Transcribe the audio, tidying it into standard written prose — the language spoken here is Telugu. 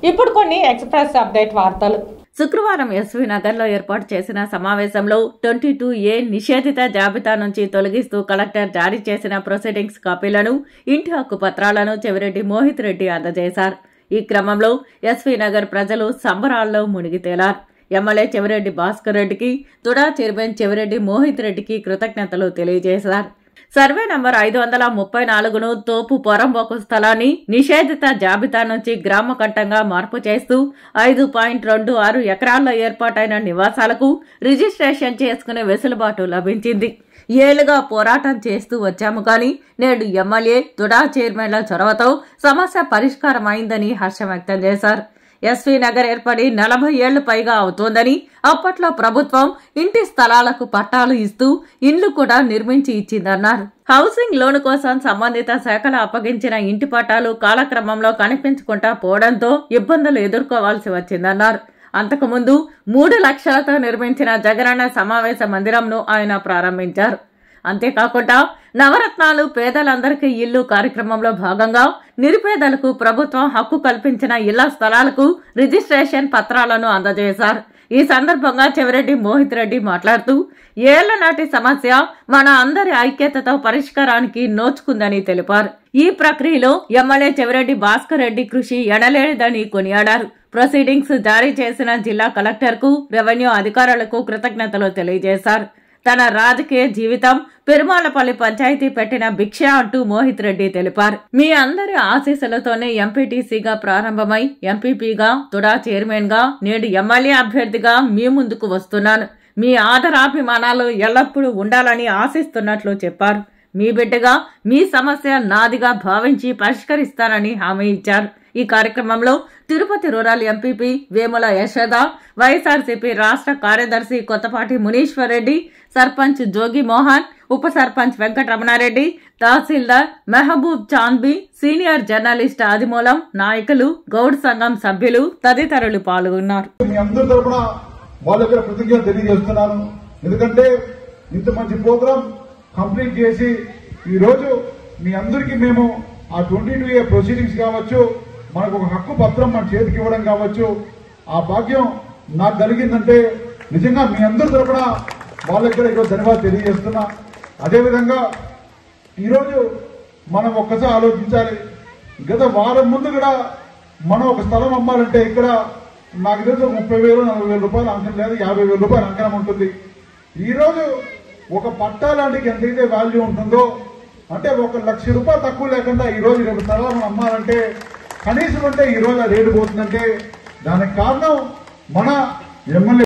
ఇప్పుడు కొన్ని ఎక్స్‌ప్రెస్ అప్డేట్ వార్తలు. శుక్రవారం ఎస్వీ నగర్లో ఏర్పాటు చేసిన సమావేశంలో 22A నిషేధిత జాబితా నుంచి తొలగిస్తూ కలెక్టర్ జారీ చేసిన ప్రొసీడింగ్స్ కాపీలను, ఇంటి హక్కు పత్రాలను చెవిరెడ్డి మోహిత్ రెడ్డి అందజేశారు. ఈ క్రమంలో ఎస్వీ నగర్ ప్రజలు సంబరాల్లో మునిగి తేలారు. ఎమ్మెల్యే చెవిరెడ్డి భాస్కర్ రెడ్డికి, తుడా చైర్మన్ చెవిరెడ్డి మోహిత్ రెడ్డికి కృతజ్ఞతలు తెలియజేశారు. సర్వే నంబర్ 534ను తోపు పొరంబోకు స్థలాన్ని నిషేధిత జాబితా నుంచి గ్రామ కంఠంగా మార్పు చేస్తూ 5.26 ఎకరాల్లో ఏర్పాటైన నివాసాలకు రిజిస్ట్రేషన్ చేసుకునే వెసులుబాటు లభించింది. ఏళ్లుగా పోరాటం చేస్తూ వచ్చాము కానీ నేడు ఎమ్మెల్యే, తుడా చైర్మన్ల చొరవతో సమస్య పరిష్కారమైందని హర్షం వ్యక్తం చేశారు. ఎస్వీ నగర్ ఏర్పడి 40 ఏళ్లు పైగా అవుతోందని, అప్పట్లో ప్రభుత్వం ఇంటి స్థలాలకు పట్టాలు ఇస్తూ ఇండ్లు కూడా నిర్మించి ఇచ్చిందన్నారు. హౌసింగ్ లోన్ కోసం సంబంధిత శాఖలు అప్పగించిన ఇంటి పట్టాలు కాలక్రమంలో కనిపించకుండా పోవడంతో ఇబ్బందులు ఎదుర్కోవాల్సి వచ్చిందన్నారు. అంతకుముందు 3 లక్షలతో నిర్మించిన జగనన్న సమావేశ మందిరంను ఆయన ప్రారంభించారు. అంతేకాకుండా నవరత్నాలు పేదలందరికీ ఇల్లు కార్యక్రమంలో భాగంగా నిరుపేదలకు ప్రభుత్వం హక్కు కల్పించిన ఇళ్ల స్థలాలకు రిజిస్ట్రేషన్ పత్రాలను అందజేశారు. ఈ సందర్భంగా చెవిరెడ్డి మోహిత్ రెడ్డి మాట్లాడుతూ, ఏళ్ల నాటి సమస్య మన అందరి ఐక్యతతో పరిష్కారానికి నోచుకుందని తెలిపారు. ఈ ప్రక్రియలో ఎమ్మెల్యే చెవిరెడ్డి భాస్కర్ రెడ్డి కృషి ఎడలేదని కొనియాడారు. ప్రొసీడింగ్స్ జారీ చేసిన జిల్లా కలెక్టర్కు, రెవెన్యూ అధికారులకు కృతజ్ఞతలు తెలియజేశారు. తన రాజకీయ జీవితం పెరుమాళ్లపల్లి పంచాయతీ పెట్టిన భిక్ష అంటూ మోహిత్ రెడ్డి తెలిపారు. మీ అందరి ఆశీస్సులతోనే ఎంపీటీసీగా ప్రారంభమై ఎంపీపీగా, తుడా చైర్మన్ గా, నేడు ఎమ్మెల్యే అభ్యర్థిగా మీ ముందుకు వస్తున్నాను. మీ ఆదరాభిమానాలు ఎల్లప్పుడూ ఉండాలని ఆశిస్తున్నట్లు చెప్పారు. మీ బిడ్డగా, మీ సమస్య నాదిగా భావించి పరిష్కరిస్తానని హామీ ఇచ్చారు. ఈ కార్యక్రమంలో తిరుపతి రూరల్ ఎంపీపీ వేముల యశోద, వైఎస్ఆర్సీపీ రాష్ట్ర కార్యదర్శి కొత్తపాటి మునీశ్వర్ రెడ్డి, సర్పంచ్ జోగి మోహన్, ఉప సర్పంచ్ వెంకటరమణారెడ్డి, తహసీల్దార్ మెహబూబ్ చాంద్బీ, సీనియర్ జర్నలిస్ట్ ఆదిమూలం, నాయకులు, గౌడ్ సంఘం సభ్యులు తదితరులు పాల్గొన్నారు. వాళ్ళ దగ్గర కృతజ్ఞతలు తెలియజేస్తున్నాను. ఎందుకంటే ఇంత మంచి ప్రోగ్రాం కంప్లీట్ చేసి ఈ రోజు మీ అందరికీ మేము ఆ 22A ప్రొసీడింగ్స్ కావచ్చు, మనకు ఒక హక్కు పత్రం మన చేతికి ఇవ్వడం కావచ్చు, ఆ భాగ్యం నాకు కలిగిందంటే నిజంగా మీ అందరి తరపున వాళ్ళ దగ్గర ఈరోజు ధన్యవాదాలు తెలియజేస్తున్నా. అదేవిధంగా ఈరోజు మనం ఒక్కసారి ఆలోచించాలి. గత వారం ముందు కూడా మనం ఒక స్థలం అమ్మాలంటే ఇక్కడ నాకు తెలిసి 30,000, 40,000 రూపాయలు అంకం లేదు, 50,000 రూపాయలు అంకనం ఉంటుంది. ఈరోజు ఒక పట్టా లాంటికి ఎంతైతే వాల్యూ ఉంటుందో, అంటే 1,00,000 రూపాయలు తక్కువ లేకుండా ఈరోజు 20 స్థలాలను అమ్మాలంటే కనీసం అంటే ఈరోజు ఆ రేటు పోతుందంటే దానికి కారణం మన ఎమ్మెల్యే